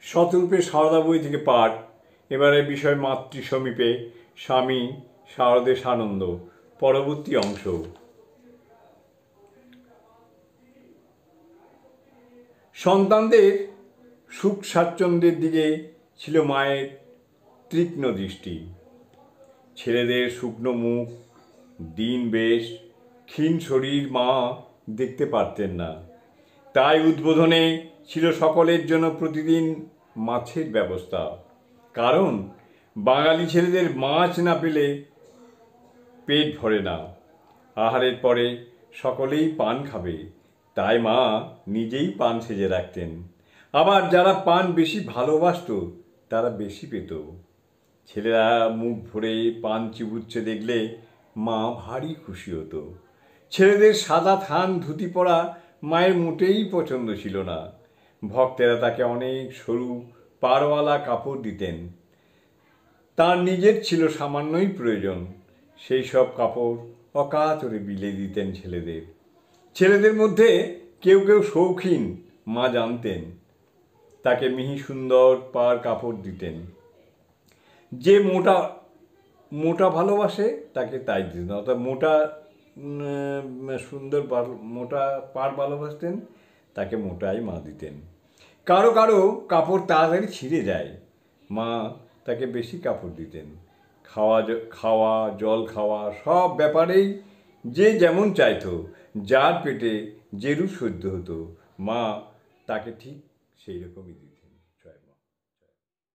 শতরূপে সারদা বই থেকে পাঠ। এবারে বিষয় মাতৃ সমীপে স্বামী শারদেশ আনন্দ। পরবর্তী অংশ। সন্তানদের সুখ স্বাচ্ছন্দ্যের দিকে ছিল মায়ের তীক্ষ্ণ দৃষ্টি। ছেলেদের শুকনো মুখ, দিন বেশ ক্ষীণ শরীর মা দেখতে পারতেন না। তাই উদ্বোধনে ছিল সকলের জন্য প্রতিদিন মাছের ব্যবস্থা। কারণ বাঙালি ছেলেদের মাছ না পেলে পেট ভরে না। আহারের পরে সকলেই পান খাবে, তাই মা নিজেই পান সেজে রাখতেন। আবার যারা পান বেশি ভালোবাসত তারা বেশি পেত। ছেলেরা মুখ ভরে পান চিবুচ্ছে দেখলে মা ভারী খুশি হতো। ছেলেদের সাদা থান ধুতি পরা মায়ের মোটেই পছন্দ ছিল না। ভক্তেরা তাকে অনেক সরু পাড়ওয়ালা কাপড় দিতেন। তার নিজের ছিল সামান্যই প্রয়োজন। সেই সব কাপড় অকাতরে বিলে দিতেন ছেলেদের। ছেলেদের মধ্যে কেউ কেউ শৌখিন মা জানতেন, তাকে মিহি সুন্দর পাড় কাপড় দিতেন। যে মোটা মোটা ভালোবাসে তাকে তাই দিতেন, অর্থাৎ মোটা সুন্দর মোটা পাড় ভালোবাসতেন তাকে মোটাই মা দিতেন। কারো কারো কাপড় তাড়াতাড়ি ছিঁড়ে যায়, মা তাকে বেশি কাপড় দিতেন। খাওয়া জল খাওয়া সব ব্যাপারেই যে যেমন চাইতো, যার পেটে যেরূপ সহ্য হতো মা তাকে ঠিক সেই রকমই দিতেন।